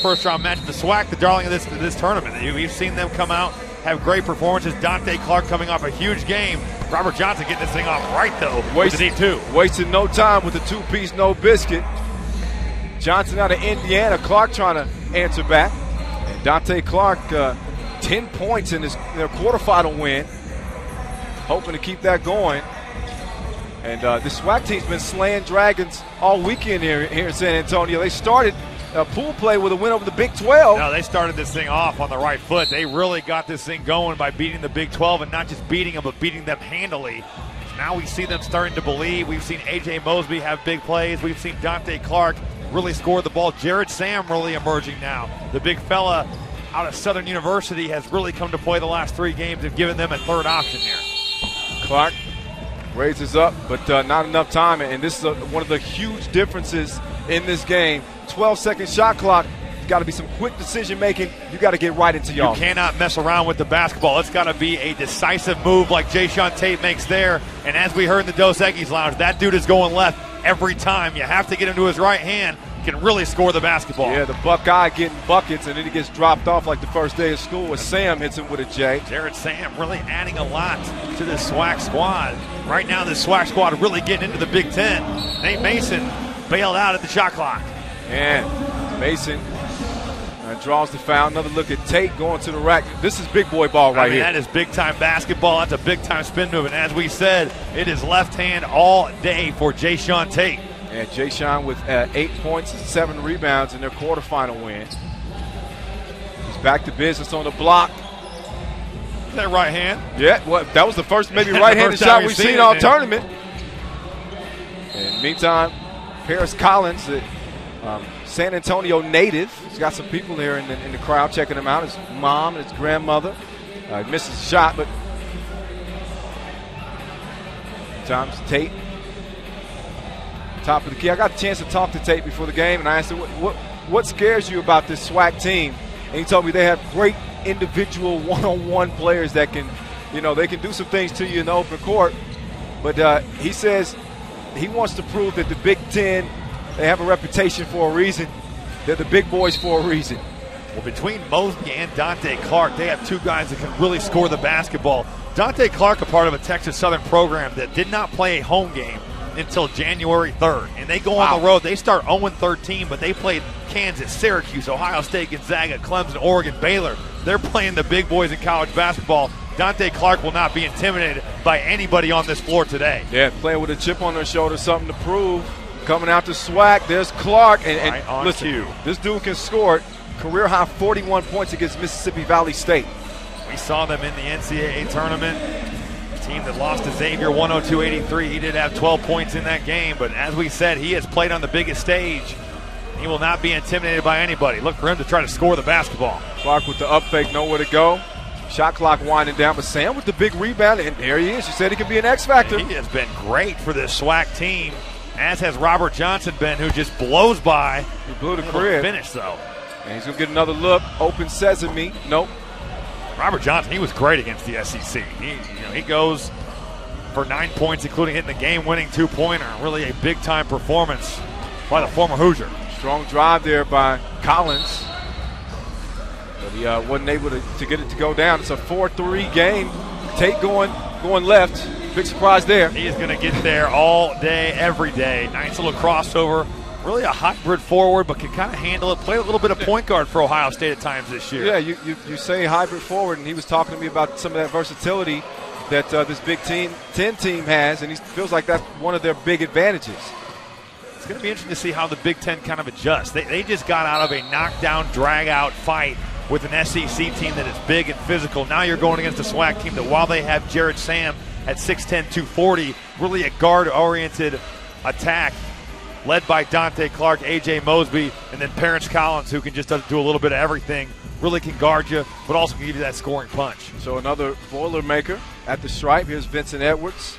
First-round match of the SWAC, the darling of this tournament. We've seen them come out, have great performances. Dante Clark coming off a huge game. Robert Johnson getting this thing off right, though. Wasting no time with the two-piece, no biscuit. Johnson out of Indiana. Clark trying to answer back. And Dante Clark, 10 points in their quarterfinal win. Hoping to keep that going. And the SWAC team's been slaying dragons all weekend here in San Antonio. They started pool play with a win over the Big 12. No, they started this thing off on the right foot. They really got this thing going by beating the Big 12, and not just beating them, but beating them handily. Now we see them starting to believe. We've seen A.J. Mosby have big plays. We've seen Dante Clark really score the ball. Jared Sam really emerging now. The big fella out of Southern University has really come to play the last 3 games and given them a third option here. Clark raises up, but not enough time, and this is one of the huge differences in this game. 12-second shot clock. Got to be some quick decision making. You got to get right into y'all. You cannot mess around with the basketball. It's got to be a decisive move like Jayshawn Tate makes there. And as we heard in the Dos Equis Lounge, that dude is going left every time. You have to get him to his right hand. Can really score the basketball. Yeah, the Buckeye getting buckets, and then he gets dropped off like the first day of school as Sam hits him with a J. Jared Sam really adding a lot to this SWAC squad. Right now, this SWAC squad really getting into the Big Ten. Nate Mason bailed out at the shot clock. And Mason draws the foul. Another look at Tate going to the rack. This is big boy ball right here. That is big-time basketball. That's a big-time spin move. And as we said, it is left hand all day for Jayshawn Tate. And Jayshawn with 8 points and 7 rebounds in their quarterfinal win. He's back to business on the block. Is that right hand? Yeah, well, that was the first maybe right-handed shot we've seen all tournament. And meantime, Paris Collins, the San Antonio native, he's got some people here in the crowd checking him out. His mom and his grandmother. He misses the shot, but sometimes Tate. Top of the key. I got a chance to talk to Tate before the game, and I asked him, what scares you about this SWAC team? And he told me they have great individual one-on-one players that can, they can do some things to you in the open court. But he says he wants to prove that the Big Ten, they have a reputation for a reason. They're the big boys for a reason. Well, between Mosby and Dante Clark, they have 2 guys that can really score the basketball. Dante Clark, a part of a Texas Southern program that did not play a home game until January 3rd. And they go on the road. They start 0-13, but they played Kansas, Syracuse, Ohio State, Gonzaga, Clemson, Oregon, Baylor. They're playing the big boys in college basketball. Dante Clark will not be intimidated by anybody on this floor today. Yeah, playing with a chip on their shoulder, something to prove. Coming out to SWAC, there's Clark. And right on listen, cue. This dude can score career high 41 points against Mississippi Valley State. We saw them in the NCAA tournament. Team that lost to Xavier 102-83. He did have 12 points in that game, but as we said, he has played on the biggest stage. He will not be intimidated by anybody. Look for him to try to score the basketball. Clark with the up fake, nowhere to go. Shot clock winding down, but Sam with the big rebound, and there he is. You said he could be an X factor. He has been great for this SWAC team, as has Robert Johnson been, who just blows by. He blew the crib. Finish, though. And he's going to get another look. Open sesame. Nope. Robert Johnson, he was great against the SEC. He goes for 9 points, including hitting the game-winning 2-pointer. Really a big-time performance by the former Hoosier. Strong drive there by Collins. But he wasn't able to get it to go down. It's a 4-3 game. Tate going left. Big surprise there. He is going to get there all day, every day. Nice little crossover. Really a hybrid forward, but can kind of handle it. Played a little bit of point guard for Ohio State at times this year. Yeah, you say hybrid forward, and he was talking to me about some of that versatility that this Big 10 team has, and he feels like that's one of their big advantages. It's going to be interesting to see how the Big Ten kind of adjusts. They just got out of a knockdown, drag-out fight with an SEC team that is big and physical. Now you're going against a SWAC team that, while they have Jared Sam at 6'10", 240, really a guard-oriented attack, led by Dante Clark, A.J. Mosby, and then Paris Collins, who can just do a little bit of everything. Really can guard you, but also can give you that scoring punch. So another Boilermaker at the stripe. Here's Vincent Edwards.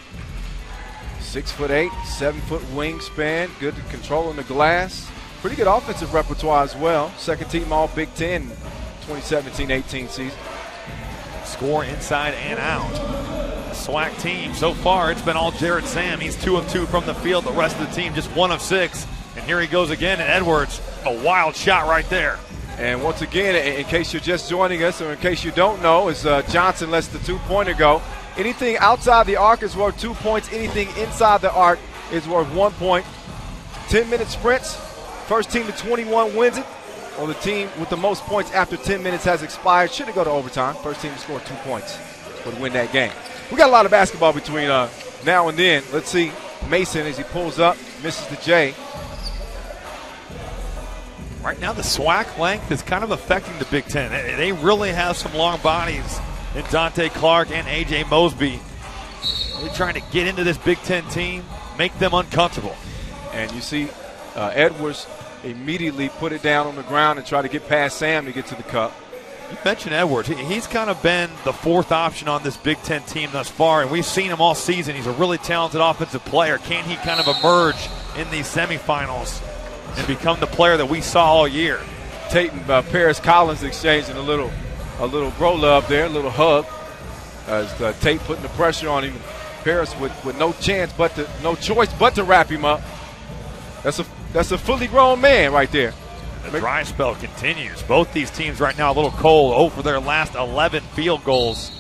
6'8", 7-foot wingspan. Good at controlling the glass. Pretty good offensive repertoire as well. Second team All Big Ten 2017-18 season. Score inside and out. The SWAC team, so far, it's been all Jared Sam. He's 2 of 2 from the field. The rest of the team just 1 of 6. And here he goes again, and Edwards, a wild shot right there. And once again, in case you're just joining us or in case you don't know, as Johnson lets the two-pointer go, anything outside the arc is worth 2 points. Anything inside the arc is worth 1 point. 10-minute sprints, first team to 21 wins it, or the team with the most points after 10 minutes has expired. Should it go to overtime, first team to score 2 points would win that game. We got a lot of basketball between now and then. Let's see Mason as he pulls up, misses the J. Right now the SWAC length is kind of affecting the Big Ten. They really have some long bodies in Dante Clark and A.J. Mosby. They're trying to get into this Big Ten team, make them uncomfortable. And you see Edwards immediately put it down on the ground and try to get past Sam to get to the cup. You mentioned Edwards. He's kind of been the fourth option on this Big Ten team thus far, and we've seen him all season. He's a really talented offensive player. Can he kind of emerge in these semifinals and become the player that we saw all year? Tate and Paris Collins exchanging a little bro love there, a little hug, as Tate putting the pressure on him. Paris with no choice but to wrap him up. That's a fully grown man right there. The dry spell continues. Both these teams right now a little cold, 0 for their last 11 field goals.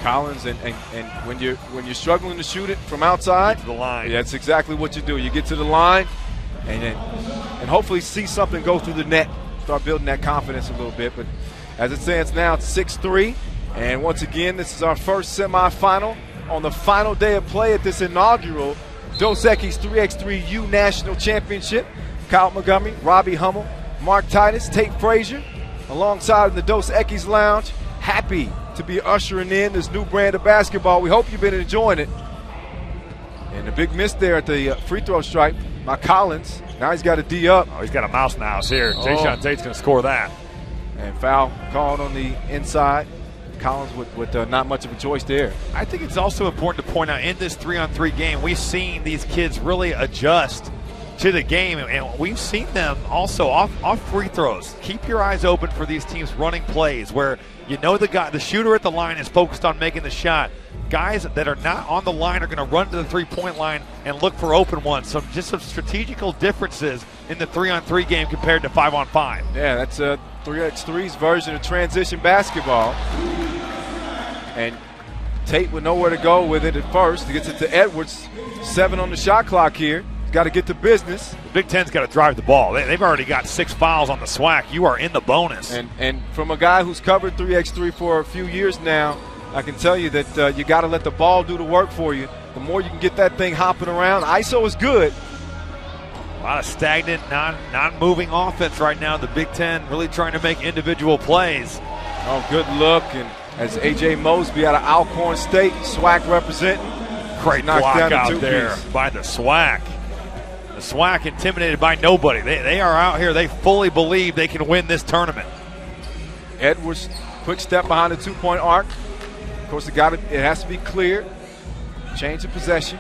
Collins and when you're struggling to shoot it from outside, get to the line. That's exactly what you do. You get to the line and hopefully see something go through the net. Start building that confidence a little bit. But as it stands now, it's 6-3. And once again, this is our first semifinal on the final day of play at this inaugural Dos Equis 3x3U National Championship. Kyle Montgomery, Robbie Hummel, Mark Titus, Tate Frazier, alongside in the Dos Equis Lounge. Happy to be ushering in this new brand of basketball. We hope you've been enjoying it. And a big miss there at the free throw stripe by Collins. Now he's got a D up. Oh, he's got a mouse in the house here. Jayshawn Tate's going to score that. And foul called on the inside. Collins with not much of a choice there. I think it's also important to point out in this 3-on-3 game, we've seen these kids really adjust to the game, and we've seen them also off free throws. Keep your eyes open for these teams running plays where you know the shooter at the line is focused on making the shot. Guys that are not on the line are going to run to the three-point line and look for open ones. So just some strategical differences in the 3-on-3 game compared to 5-on-5. Yeah, that's 3x3's version of transition basketball. And Tate with nowhere to go with it at first. He gets it to Edwards. 7 on the shot clock here. Got to get to business. The Big Ten's got to drive the ball. They've already got 6 fouls on the SWAC. You are in the bonus. And from a guy who's covered 3x3 for a few years now, I can tell you that you got to let the ball do the work for you. The more you can get that thing hopping around, ISO is good. A lot of stagnant, non-moving offense right now. The Big Ten really trying to make individual plays. Oh, good look. And as A.J. Mosby out of Alcorn State, SWAC representing. Great block out there by the SWAC. The SWAC intimidated by nobody. They are out here. They fully believe they can win this tournament. Edwards, quick step behind the two-point arc. Of course, it has to be cleared. Change of possession.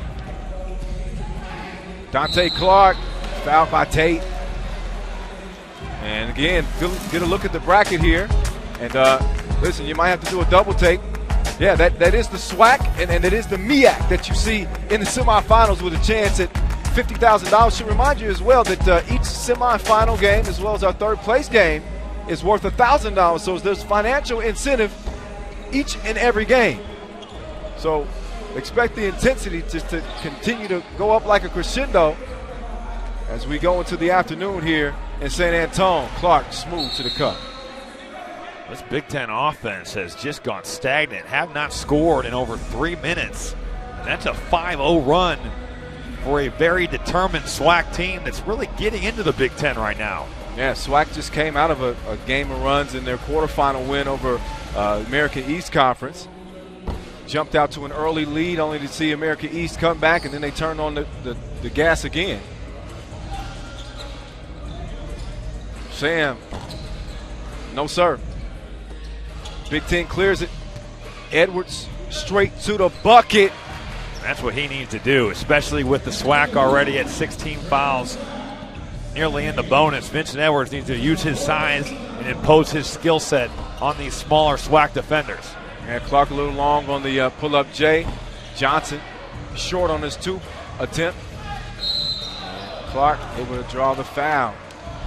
Dante Clark, fouled by Tate. And again, get a look at the bracket here. And listen, you might have to do a double take. Yeah, that is the SWAC, and it is the MEAC that you see in the semifinals with a chance at $50,000. Should remind you as well that each semifinal game, as well as our third place game, is worth $1,000. So there's financial incentive each and every game. So expect the intensity just to continue to go up like a crescendo as we go into the afternoon here in St. Anton. Clark smooth to the cup. This Big Ten offense has just gone stagnant, have not scored in over 3 minutes. And that's a 5-0 run for a very determined SWAC team that's really getting into the Big Ten right now. Yeah, SWAC just came out of a game of runs in their quarterfinal win over American East Conference. Jumped out to an early lead only to see American East come back, and then they turned on the gas again. Sam, no sir. Big Ten clears it. Edwards straight to the bucket. That's what he needs to do, especially with the SWAC already at 16 fouls, nearly in the bonus. Vincent Edwards needs to use his size and impose his skill set on these smaller SWAC defenders. And Clark a little long on the pull-up J. Johnson short on his 2 attempt. Clark able to draw the foul.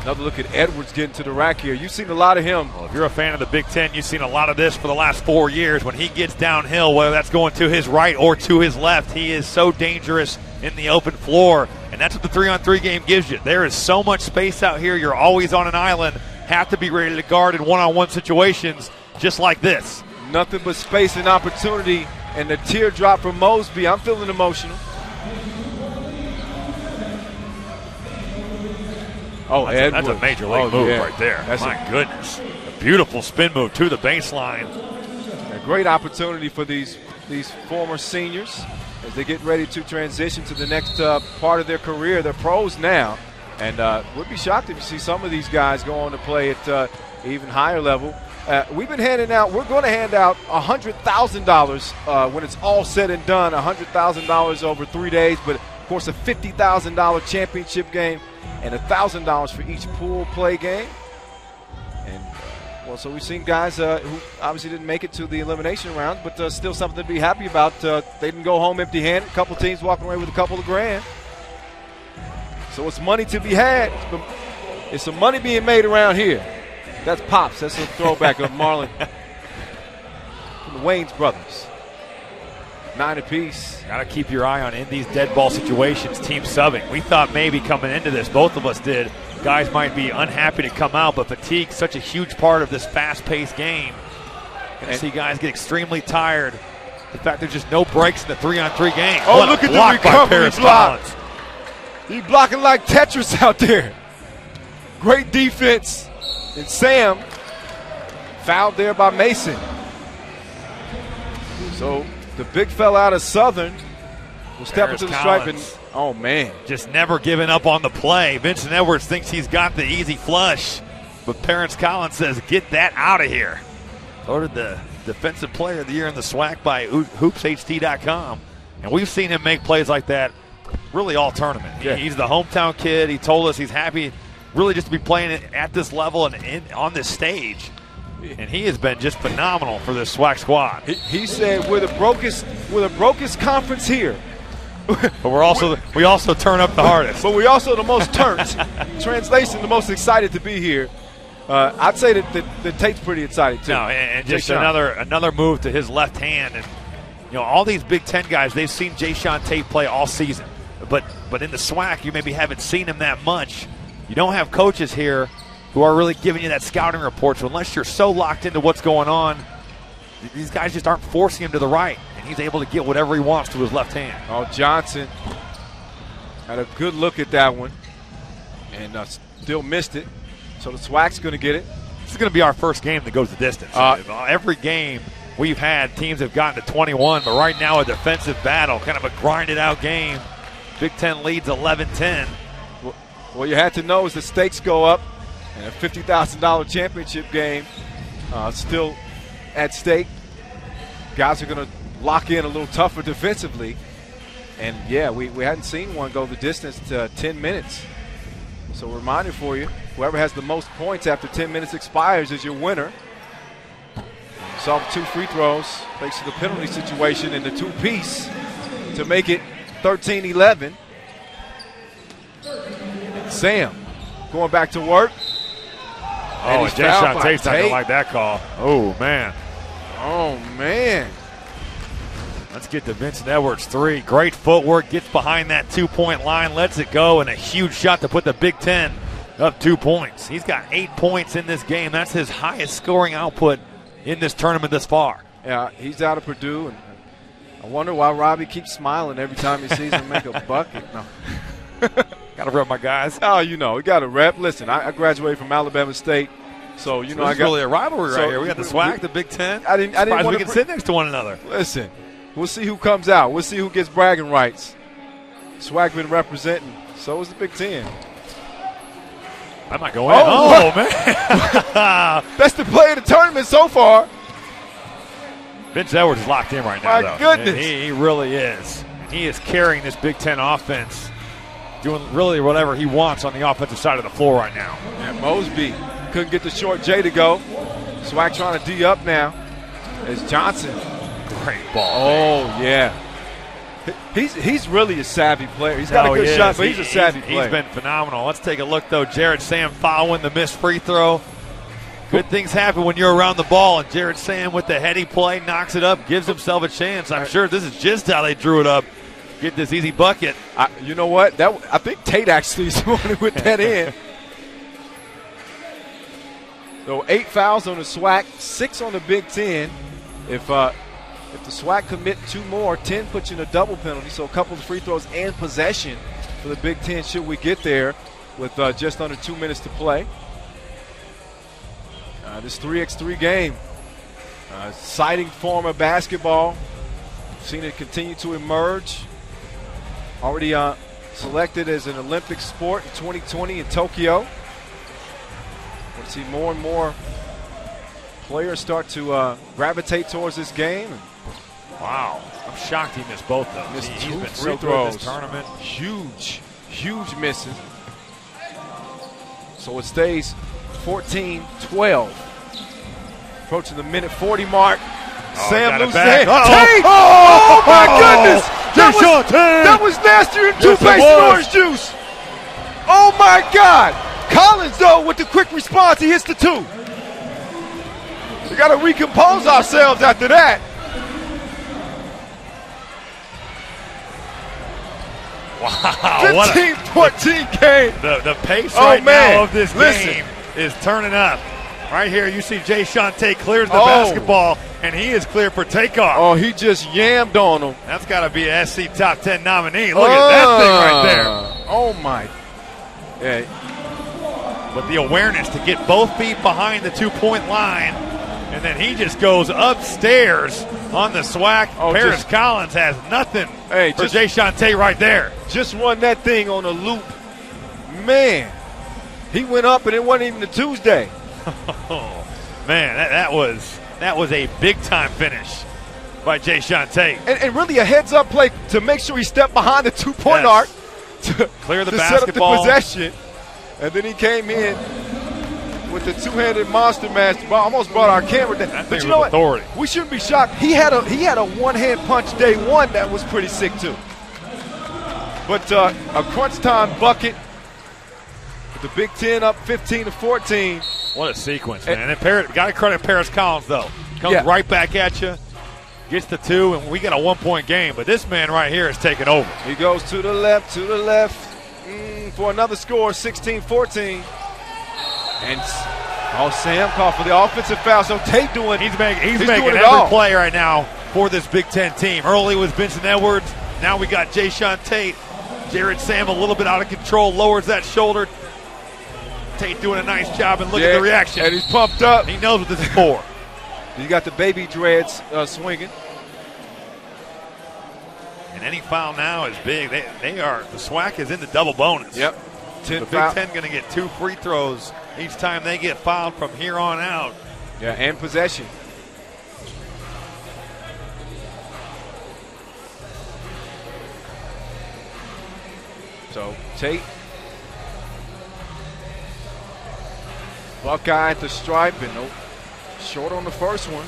Another look at Edwards getting to the rack here. You've seen a lot of him. Well, if you're a fan of the Big Ten, you've seen a lot of this for the last 4 years. When he gets downhill, whether that's going to his right or to his left, he is so dangerous in the open floor, and that's what the 3-on-3 game gives you. There is so much space out here. You're always on an island. Have to be ready to guard in one-on-one situations just like this. Nothing but space and opportunity, and the teardrop from Mosby. I'm feeling emotional. Oh, that's a major league move right there. That's My goodness. A beautiful spin move to the baseline. A great opportunity for these former seniors as they get ready to transition to the next part of their career. They're pros now, and would be shocked if you see some of these guys go on to play at even higher level. We're going to hand out $100,000 when it's all said and done, $100,000 over 3 days, but of course a $50,000 championship game and $1,000 for each pool play game. And so we've seen guys who obviously didn't make it to the elimination round, but still something to be happy about. They didn't go home empty-handed. A couple teams walking away with a couple of grand. So it's money to be had. It's some money being made around here. That's Pops. That's a throwback of Marlon from the Wayans brothers. 9 apiece. Got to keep your eye on in these dead ball situations, team subbing. We thought maybe coming into this, both of us did, guys might be unhappy to come out, but fatigue's such a huge part of this fast-paced game. Going to see guys get extremely tired. The fact there's just no breaks in the 3-on-3 game. Oh, look at the recovery block. He's blocking like Tetris out there. Great defense. And Sam fouled there by Mason. So the big fella out of Southern will step into the stripe. And, oh, man. Just never giving up on the play. Vincent Edwards thinks he's got the easy flush, but Terrence Collins says, get that out of here. Voted the Defensive Player of the Year in the SWAC by hoopsht.com. And we've seen him make plays like that really all tournament. Yeah. He's the hometown kid. He told us he's happy really just to be playing at this level and on this stage. And he has been just phenomenal for this SWAC squad. He said we're the brokest conference here. But we also turn up the hardest. But we also the most turned. Translation, the most excited to be here. I'd say that Tate's pretty excited too. No, and just another move to his left hand. And all these Big Ten guys, they've seen Jayshawn Tate play all season. But in the SWAC, you maybe haven't seen him that much. You don't have coaches here who are really giving you that scouting report. So unless you're so locked into what's going on, these guys just aren't forcing him to the right. And he's able to get whatever he wants to his left hand. Oh, Johnson had a good look at that one and still missed it. So the SWAC's going to get it. This is going to be our first game that goes the distance. Every game we've had, teams have gotten to 21, but right now a defensive battle, kind of a grinded-out game. Big Ten leads 11-10. Well, you had to know as the stakes go up and a $50,000 championship game still at stake, guys are going to lock in a little tougher defensively. And, yeah, we hadn't seen one go the distance to 10 minutes. So a reminder for you, whoever has the most points after 10 minutes expires is your winner. Solve 2 free throws, thanks to the penalty situation in the 2-piece to make it 13-11. Sam going back to work. Oh, Jayshawn Tate's not going to like that call. Oh, man. Oh, man. Let's get to Vincent Edwards' 3. Great footwork, gets behind that 2-point line, lets it go, and a huge shot to put the Big Ten up 2 points. He's got 8 points in this game. That's his highest scoring output in this tournament this far. Yeah, he's out of Purdue, and I wonder why Robbie keeps smiling every time he sees him make a bucket. No. Got to rep my guys. Oh, we got to rep. Listen, I graduated from Alabama State, so I got really a rivalry right here. We got the SWAC, the Big Ten. I didn't want we can sit next to one another. Listen, we'll see who comes out. We'll see who gets bragging rights. SWAC been representing. So is the Big Ten. I might go in. Oh man, that's the play of the tournament so far. Vince Edwards is locked in right now. My goodness, he really is. He is carrying this Big Ten offense, doing really whatever he wants on the offensive side of the floor right now. And Mosby couldn't get the short J to go. SWAC trying to D up now. As Johnson. Great ball. Oh, man. Yeah. He's really a savvy player. He's got a good shot, but he's a savvy player. He's been phenomenal. Let's take a look, though. Jared Sam following the missed free throw. Good things happen when you're around the ball, and Jared Sam with the heady play knocks it up, gives himself a chance. I'm sure this is just how they drew it up. Get this easy bucket. You know what? I think Tate actually is the one who put that in. So 8 fouls on the SWAC, 6 on the Big Ten. If the SWAC commit 2 more, 10 puts you in a double penalty. So a couple of free throws and possession for the Big Ten should we get there with just under 2 minutes to play. This 3x3 game, exciting form of basketball. Seen it continue to emerge. Already selected as an Olympic sport in 2020 in Tokyo. We'll see more and more players start to gravitate towards this game. Wow, I'm shocked he missed both of them. Missed He's 2 been free so throws. good this tournament. Huge misses. So it stays 14-12. Approaching the minute 40 mark. Sam loses it. Tate! Oh, my goodness! That was nastier than toothpaste and orange juice. Oh, my God. Collins, though, with the quick response, he hits the 2. We got to recompose ourselves after that. Wow. 15-14 game. The pace now of this game is turning up. Right here, you see Jay Tate clears the basketball, and he is clear for takeoff. Oh, he just yammed on him. That's got to be a SC Top 10 nominee. Look at that thing right there. Oh, my. Yeah. But the awareness to get both feet behind the 2-point line, and then he just goes upstairs on the SWAC. Paris Collins has nothing for Jay Tate right there. Just run that thing on a loop. Man, he went up, and it wasn't even a Tuesday. Oh, man, that was a big-time finish by Jay Tate. And really a heads-up play to make sure he stepped behind the 2-point arc to clear the set basketball. up the possession. And then he came in with the two-handed monster mash. Almost brought our camera down. But you know what? We shouldn't be shocked. He had a one-hand punch day one that was pretty sick too. But a crunch time bucket. With the Big Ten up 15-14. What a sequence, man. And got to credit Paris Collins, though. Comes right back at you, gets the 2, and we got a 1-point game. But this man right here is taking over. He goes to the left, for another score, 16-14. And Sam called for the offensive foul. So Tate he's making every play right now for this Big Ten team. Early was Vincent Edwards. Now we got Jay Tate. Jared Sam a little bit out of control, lowers that shoulder. Tate doing a nice job, and look at the reaction. And he's pumped up. He knows what this is for. He's got the baby dreads swinging. And any foul now is big. The SWAC is in the double bonus. Yep. The Big Ten going to get 2 free throws each time they get fouled from here on out. Yeah, and possession. So Tate. Buckeye at the stripe, and short on the first one.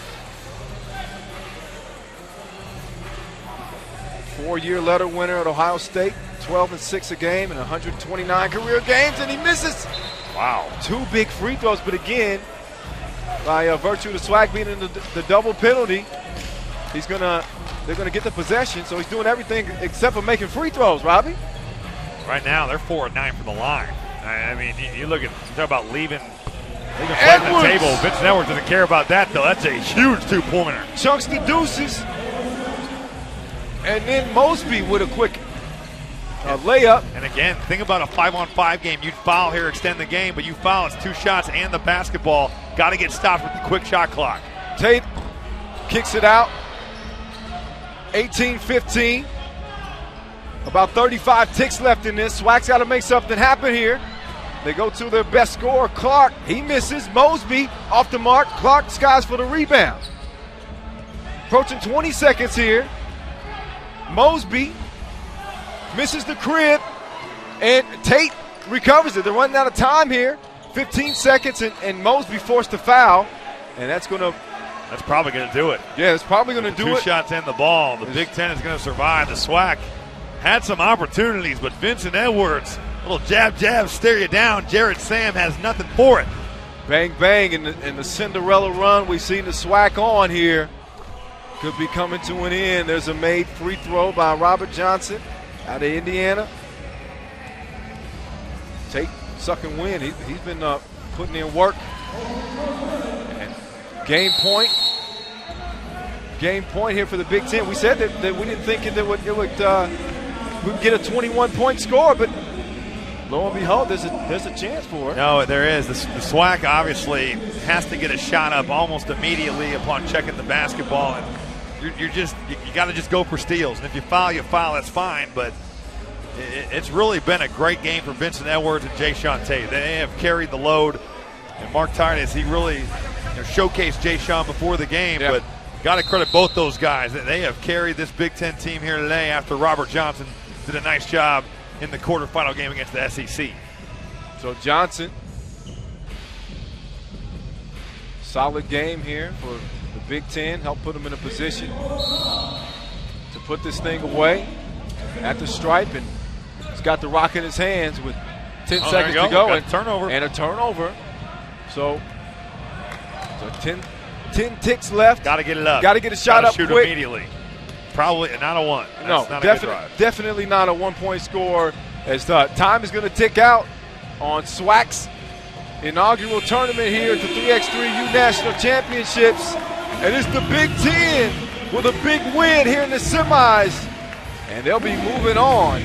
4-year letter winner at Ohio State, 12-6 a game and 129 career games, and he misses. Wow. 2 big free throws, but again, by virtue of the SWAC being in the double penalty, they're gonna get the possession, so he's doing everything except for making free throws, Robbie. Right now, they're 4 of 9 from the line. I mean, you look at, talk about leaving the table. Vincent Edwards doesn't care about that, though. That's a huge 2-pointer. Chunks the deuces. And then Mosby with a quick layup. And again, think about a 5-on-5 game. You'd foul here, extend the game, but you foul, it's 2 shots and the basketball. Got to get stopped with the quick shot clock. Tate kicks it out. 18-15. About 35 ticks left in this. SWAC's got to make something happen here. They go to their best scorer, Clark. He misses. Mosby off the mark. Clark skies for the rebound. Approaching 20 seconds here. Mosby misses the crib, and Tate recovers it. They're running out of time here. 15 seconds, and Mosby forced a foul, and that's going to That's probably going to do it. Yeah, it's probably going to do it. 2 shots and the ball. The Big Ten is going to survive. The SWAC had some opportunities, but Vincent Edwards, little jab, jab, stare you down. Jared Sam has nothing for it. Bang, bang, in the Cinderella run we've seen the SWAC on here. Could be coming to an end. There's a made free throw by Robert Johnson out of Indiana. Take, suck, and win. He's been putting in work. And game point here for the Big Ten. We said that we didn't think we'd get a 21-point score, but lo and behold, there's a chance for it. No, there is. The SWAC obviously has to get a shot up almost immediately upon checking the basketball, and you got to just go for steals. And if you foul, that's fine. But it's really been a great game for Vincent Edwards and Jayshawn Tate. They have carried the load, and Mark Titus, he really showcased Jayshawn before the game, yeah. But got to credit both those guys. They have carried this Big Ten team here today after Robert Johnson did a nice job in the quarterfinal game against the SEC. So Johnson, solid game here for the Big Ten. Helped put him in a position to put this thing away at the stripe, and he's got the rock in his hands with 10 seconds to go. And a turnover. So 10 ticks left. Got to get it up. Got to get a shot up shoot quick. Immediately. Probably not a one. No, definitely not a one-point score, as time is going to tick out on SWAC's inaugural tournament here at the 3x3U National Championships. And it's the Big Ten with a big win here in the semis. And they'll be moving on